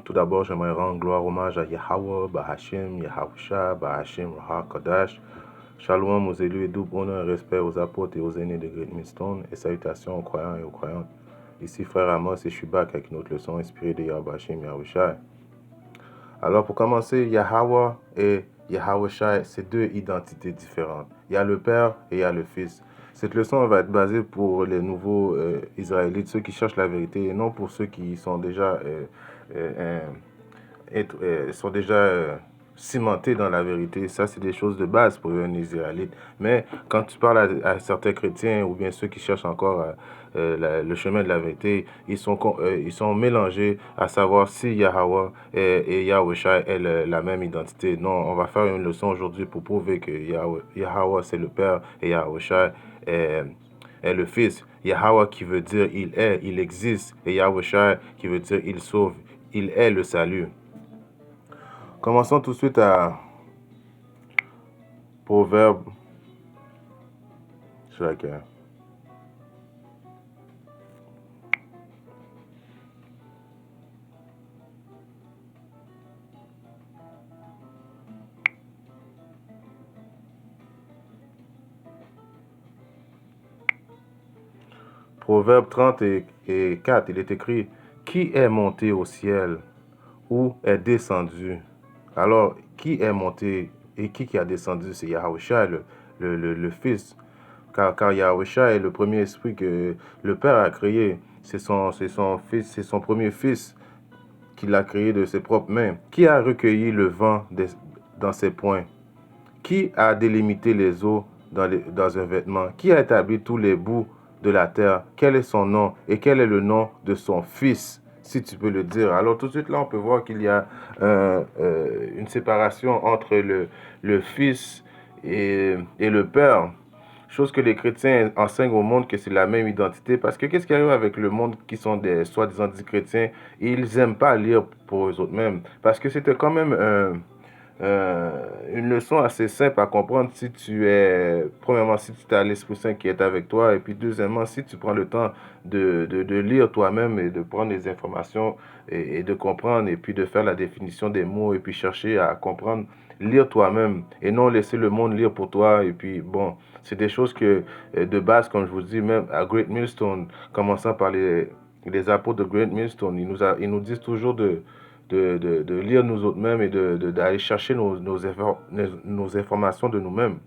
Tout d'abord, j'aimerais rendre gloire, hommage à Yahweh, Bahashim, Yahusha, Bahashim, Kodash. Shalom aux élus et double honneur et respect aux apôtres et aux aînés de Great Millstone et salutations aux croyants et aux croyantes. Ici Frère Amos et je suis back avec une autre leçon inspirée de Yahweh Yahusha. Alors pour commencer, Yahweh et Yahusha, c'est deux identités différentes. Il y a le Père et il y a le Fils. Cette leçon va être basée pour les nouveaux Israélites, ceux qui cherchent la vérité, et non pour ceux qui sont déjà cimentés dans la vérité. Ça, c'est des choses de base pour un Israélite. Mais quand tu parles à certains chrétiens ou bien ceux qui cherchent encore le chemin de la vérité, ils sont mélangés à savoir si Yahweh et Yahusha est la même identité. Non, on va faire une leçon aujourd'hui pour prouver que Yahweh c'est le Père et Yahusha est le Fils. Yahweh qui veut dire il est, il existe, et Yahusha qui veut dire il sauve, il est le salut. Commençons tout de suite à Proverbe. Proverbe 30 et 4, il est écrit « Qui est monté au ciel ou est descendu ?» Alors, qui est monté et qui a descendu? C'est Yahusha, le Fils. Car Yahusha est le premier esprit que le Père a créé. C'est son fils, c'est son premier fils qu'il a créé de ses propres mains. Qui a recueilli le vent dans ses poings? Qui a délimité les eaux dans un vêtement? Qui a établi tous les bouts de la terre? Quel est son nom et quel est le nom de son fils, si tu peux le dire? Alors tout de suite là, on peut voir qu'il y a une séparation entre le fils et le père. Chose que les chrétiens enseignent au monde que c'est la même identité. Parce que qu'est-ce qui arrive avec le monde qui sont des soi-disant dits chrétiens? Ils n'aiment pas lire pour eux autres mêmes. Parce que c'était quand même une leçon assez simple à comprendre si premièrement, si tu as l'Esprit Saint qui est avec toi, et puis deuxièmement, si tu prends le temps de lire toi-même et de prendre les informations et de comprendre, et puis de faire la définition des mots, et puis chercher à comprendre, lire toi-même, et non laisser le monde lire pour toi, et puis bon, c'est des choses que, de base, comme je vous dis, même à Great Millstone, commençant par les apôtres de Great Millstone, ils nous disent toujours de lire nous autres-mêmes et d'aller chercher nos informations de nous-mêmes.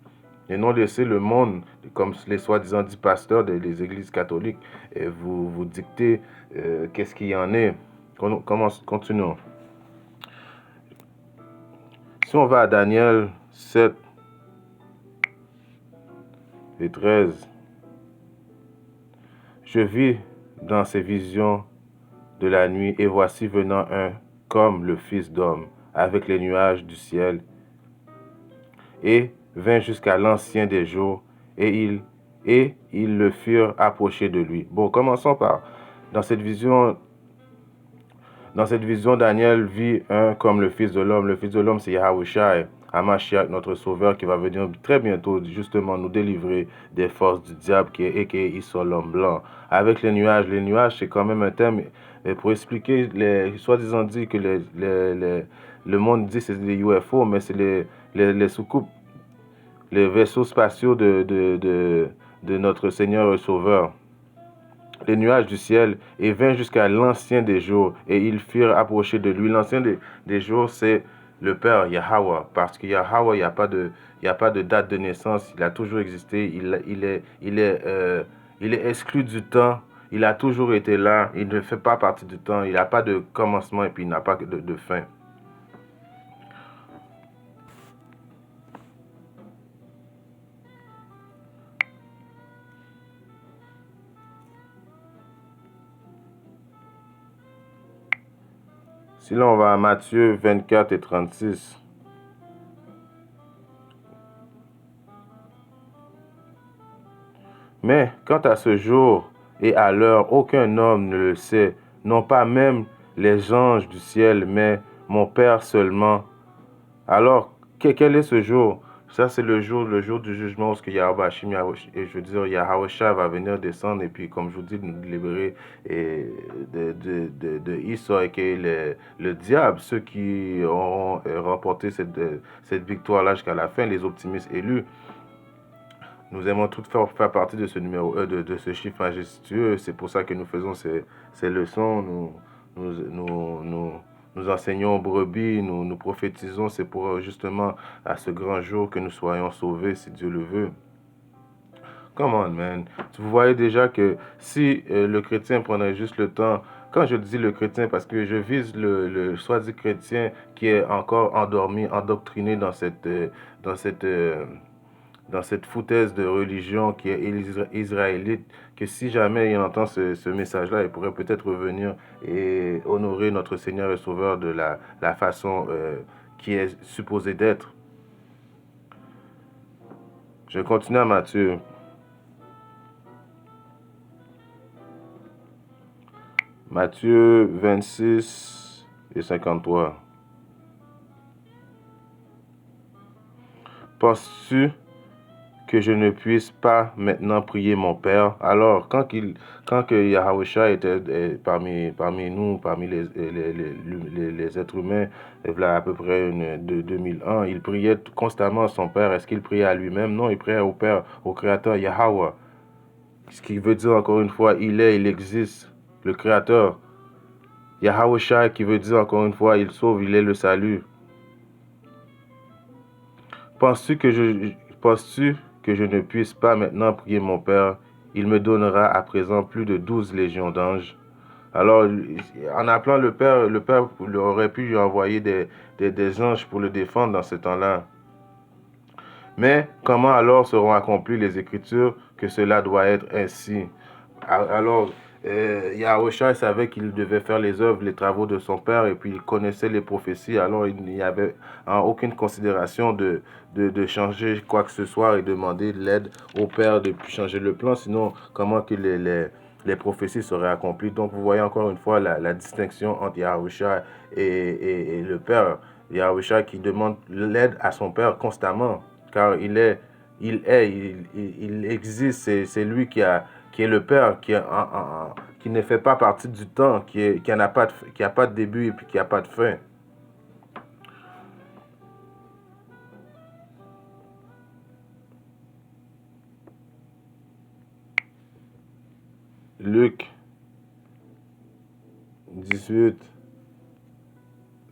Et non laisser le monde, comme les soi-disant dits pasteurs des églises catholiques, vous dicter qu'est-ce qu'il y en est. Continuons. Si on va à Daniel 7 et 13, je vis dans ces visions de la nuit, et voici venant un comme le Fils d'homme, avec les nuages du ciel, et vint jusqu'à l'ancien des jours, et ils le firent approcher de lui. Bon, commençons par, dans cette vision, Daniel vit un comme le Fils de l'homme. Le Fils de l'homme, c'est Yahushua, Hamashiach, notre Sauveur, qui va venir très bientôt, justement, nous délivrer des forces du diable, qui est Issa l'homme blanc. Avec les nuages, c'est quand même un thème pour expliquer, soi-disant dit que le monde dit que c'est des UFO, mais c'est les soucoupes, les vaisseaux spatiaux de notre Seigneur et Sauveur. Les nuages du ciel, et vint jusqu'à l'ancien des jours, et ils firent approcher de lui. L'ancien des jours, c'est le Père Yahweh, parce que Yahweh, il n'y a pas de date de naissance, il a toujours existé, il est exclu du temps, il a toujours été là, il ne fait pas partie du temps, il n'a pas de commencement et puis il n'a pas de fin. Si là, on va à Matthieu 24 et 36. Mais quant à ce jour et à l'heure, aucun homme ne le sait, non pas même les anges du ciel, mais mon Père seulement. Alors, quel est ce jour? Ça, c'est le jour du jugement où ce que et je veux dire, Yahweh va venir descendre et puis, comme je vous dis, nous libérer et de Esau et que le diable, ceux qui auront remporté cette victoire-là jusqu'à la fin, les optimistes élus. Nous aimons tous faire partie de ce numéro de ce chiffre majestueux. C'est pour ça que nous faisons ces leçons. Nous enseignons aux brebis, nous prophétisons. C'est pour justement à ce grand jour que nous soyons sauvés, si Dieu le veut. Come on, man. Vous voyez déjà que si le chrétien prenait juste le temps, quand je dis le chrétien, parce que je vise le soi-disant chrétien qui est encore endormi, endoctriné dans cette, euh, dans cette foutaise de religion qui est israélite, que si jamais il entend ce message-là, il pourrait peut-être revenir et honorer notre Seigneur et Sauveur de la façon qui est supposée d'être. Je continue à Matthieu. Matthieu 26 et 53. Penses-tu que je ne puisse pas maintenant prier mon Père? Alors, quand que Yahweh était parmi nous, parmi les êtres humains, il y a à peu près 2000 ans, il priait constamment à son Père. Est-ce qu'il priait à lui-même? Non, il priait au Père, au Créateur Yahweh. Ce qui veut dire encore une fois, il existe, le Créateur. Yahweh qui veut dire encore une fois, il sauve, il est le salut. Penses-tu que je ne puisse pas maintenant prier mon Père? Il me donnera à présent plus de 12 légions d'anges. Alors, en appelant le Père aurait pu lui envoyer des anges pour le défendre dans ce temps-là. Mais comment alors seront accomplies les Écritures que cela doit être ainsi? Alors, Yahweh savait qu'il devait faire les œuvres, les travaux de son Père, et puis il connaissait les prophéties. Alors, il n'y avait aucune considération de changer quoi que ce soit et demander de l'aide au Père de changer le plan. Sinon, comment que les prophéties seraient accomplies? Donc, vous voyez encore une fois la distinction entre Yahweh et le Père. Yahweh qui demande l'aide à son Père constamment, car il existe, c'est lui qui est le Père, qui ne fait pas partie du temps, qui n'a pas, pas de début et puis qui n'a pas de fin. Luc 18,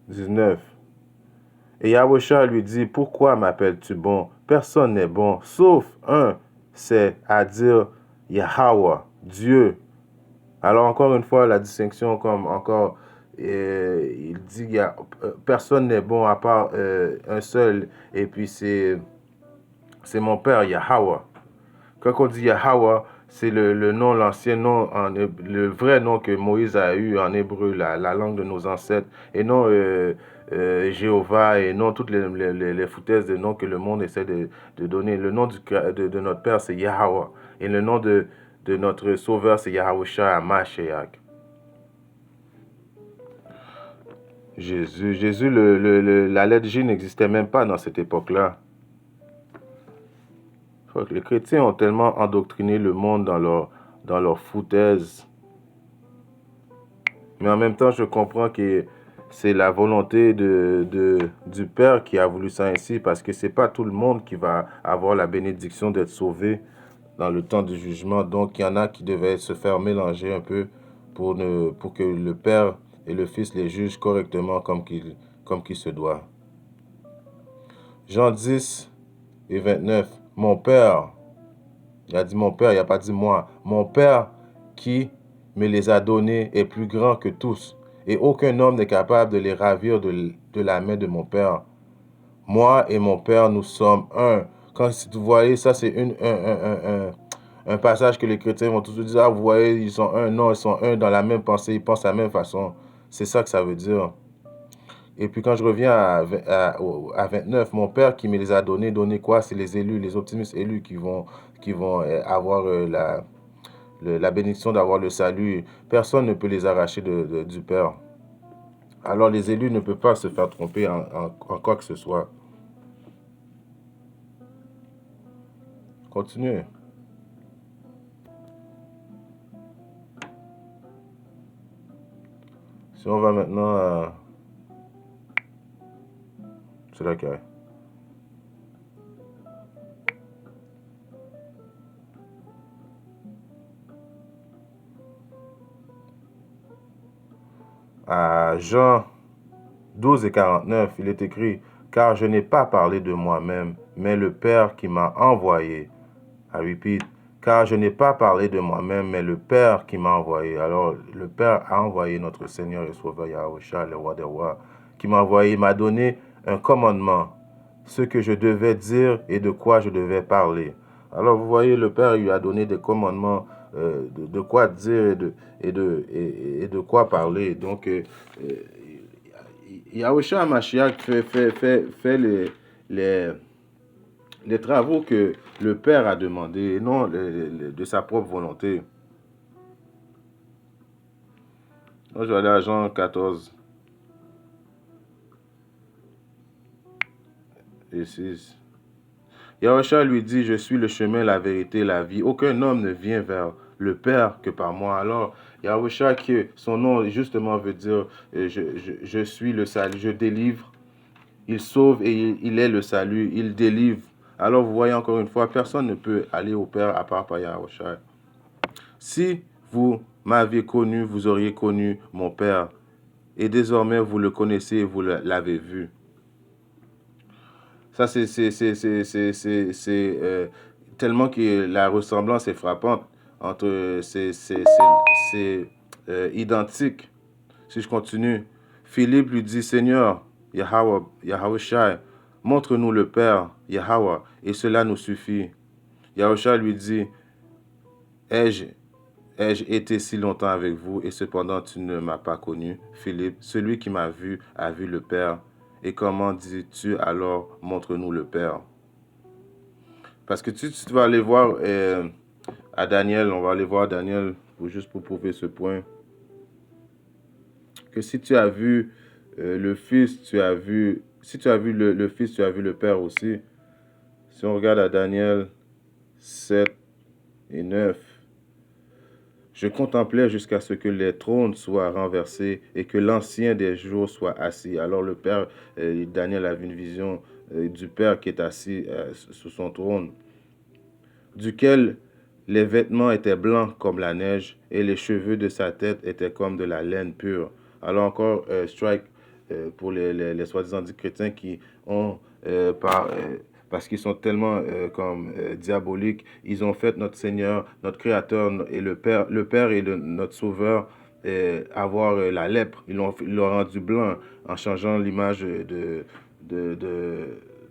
19. Et Yahweh lui dit, pourquoi m'appelles-tu bon? Personne n'est bon, sauf un, c'est-à-dire Yahweh, Dieu. Alors encore une fois, la distinction comme encore, il dit, personne n'est bon à part un seul, et puis c'est mon Père, Yahweh. Quand on dit Yahweh, c'est le nom, l'ancien nom, le vrai nom que Moïse a eu en hébreu, la langue de nos ancêtres, et non Jéhovah, et non toutes les foutaises de noms que le monde essaie de donner. Le nom de notre Père, c'est Yahweh. Et le nom de notre Sauveur, c'est Yahushua HaMashiach. Jésus, la lettre J n'existait même pas dans cette époque-là. Les chrétiens ont tellement endoctriné le monde dans leur foutaise. Mais en même temps, je comprends que c'est la volonté du Père qui a voulu ça ainsi, parce que c'est pas tout le monde qui va avoir la bénédiction d'être sauvé dans le temps du jugement. Donc, il y en a qui devaient se faire mélanger un peu pour que le Père et le Fils les jugent correctement comme qu'il se doit. Jean 10 et 29. Mon Père, il a dit mon Père, il n'a pas dit moi. Mon Père qui me les a donnés est plus grand que tous, et aucun homme n'est capable de les ravir de la main de mon Père. Moi et mon Père, nous sommes un. Quand vous voyez, ça c'est un passage que les chrétiens vont toujours dire, ah, vous voyez, ils sont un. Non, ils sont un dans la même pensée, ils pensent de la même façon. C'est ça que ça veut dire. Et puis quand je reviens à 29, mon Père qui me les a donnés quoi? C'est les élus, les optimistes élus qui vont avoir la bénédiction d'avoir le salut. Personne ne peut les arracher du Père. Alors les élus ne peuvent pas se faire tromper en quoi que ce soit. continuer. Si on va maintenant à... C'est là qu'il y a. À Jean 12 et 49, il est écrit, « Car je n'ai pas parlé de moi-même, mais le Père qui m'a envoyé. » I repeat, « Car je n'ai pas parlé de moi-même, mais le Père qui m'a envoyé. » Alors, le Père a envoyé notre Seigneur et Sauveur Yahushua, le roi des rois, qui m'a envoyé, m'a donné un commandement, ce que je devais dire et de quoi je devais parler. Alors, vous voyez, le Père lui a donné des commandements de quoi dire et de quoi parler. Donc, Yahushua Mashiach fait les travaux que le Père a demandé et non de sa propre volonté. Moi, je vais aller à Jean 14 et 6. Yahushua lui dit, « Je suis le chemin, la vérité, la vie. Aucun homme ne vient vers le Père que par moi. » Alors, Yahushua, qui son nom justement veut dire je suis le salut, je délivre. Il sauve et il est le salut, il délivre. Alors, vous voyez encore une fois, personne ne peut aller au Père à part par Yahushua. Si vous m'aviez connu, vous auriez connu mon Père. Et désormais, vous le connaissez et vous l'avez vu. Ça, c'est tellement que la ressemblance est frappante entre c'est identique. Si je continue, Philippe lui dit, Seigneur, Yahushua, montre-nous le Père, Yahweh, et cela nous suffit. Yahushua lui dit, ai-je été si longtemps avec vous, et cependant tu ne m'as pas connu, Philippe? Celui qui m'a vu a vu le Père. Et comment dis-tu alors, montre-nous le Père? Parce que tu vas aller voir à Daniel, on va aller voir Daniel, juste pour prouver ce point. Que si tu as vu le Fils, tu as vu... Si tu as vu le Fils, tu as vu le Père aussi. Si on regarde à Daniel 7 et 9, je contemplais jusqu'à ce que les trônes soient renversés et que l'ancien des jours soit assis. Alors le Père, Daniel a vu une vision du Père qui est assis sur son trône, duquel les vêtements étaient blancs comme la neige et les cheveux de sa tête étaient comme de la laine pure. Alors encore, strike pour les soi-disant dits chrétiens qui ont parce qu'ils sont tellement diaboliques, ils ont fait notre Seigneur, notre Créateur et le Père et notre Sauveur avoir la lèpre. Ils l'ont rendu blanc en changeant l'image de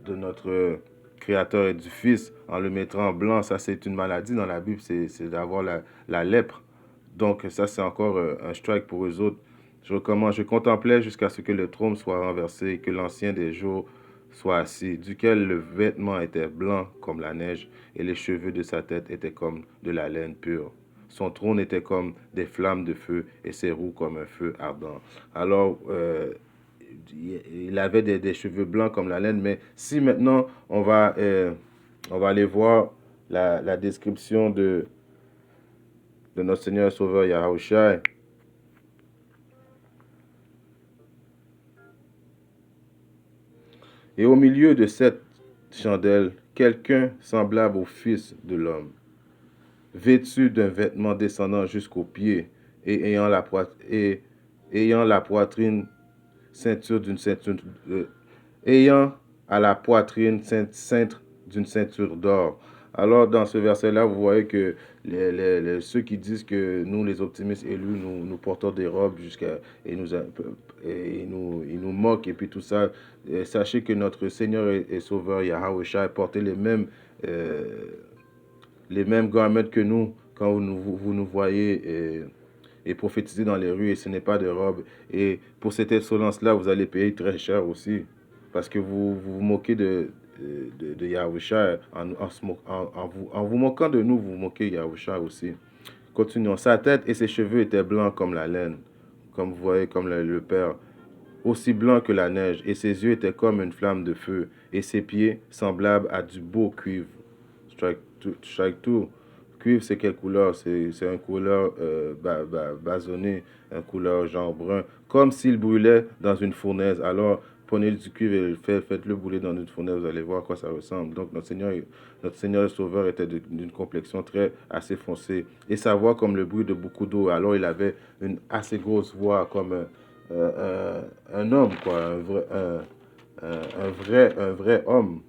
notre Créateur et du Fils en le mettant en blanc. Ça, c'est une maladie dans la Bible, c'est d'avoir la lèpre. Donc ça, c'est encore un strike pour eux autres. Je contemplais jusqu'à ce que le trône soit renversé et que l'ancien des jours soit assis, duquel le vêtement était blanc comme la neige et les cheveux de sa tête étaient comme de la laine pure. Son trône était comme des flammes de feu et ses roues comme un feu ardent. Alors, il avait des cheveux blancs comme la laine, mais si maintenant on va aller voir la description de notre Seigneur Sauveur Yahushua. Et au milieu de cette chandelle, quelqu'un semblable au Fils de l'homme, vêtu d'un vêtement descendant jusqu'aux pieds et ayant la poitrine ceinture d'une ceinture ayant à la poitrine ceinte d'une ceinture d'or. Alors, dans ce verset-là, vous voyez que ceux qui disent que nous, les optimistes élus, nous portons des robes jusqu'à et ils nous moquent et puis tout ça. Et sachez que notre Seigneur et Sauveur Yahushua portait les mêmes garments que nous quand vous nous voyez et prophétiser dans les rues, et ce n'est pas de robe. Et pour cette insolence-là, vous allez payer très cher aussi. Parce que vous moquez de Yahushua. En vous moquant de nous, vous moquez Yahushua aussi. Continuons. Sa tête et ses cheveux étaient blancs comme la laine, comme vous voyez, comme le Père, aussi blanc que la neige, et ses yeux étaient comme une flamme de feu, et ses pieds semblables à du beau cuivre. Strike chaque tour. Cuivre, c'est quelle couleur? C'est une couleur basonnée, une couleur genre brun, comme s'il brûlait dans une fournaise. Alors, prenez du cuivre et faites-le brûler dans une fournaise, vous allez voir à quoi ça ressemble. Donc, notre Seigneur et Sauveur était d'une complexion très assez foncée. Et sa voix comme le bruit de beaucoup d'eau. Alors, il avait une assez grosse voix, comme un homme, quoi, un vrai homme.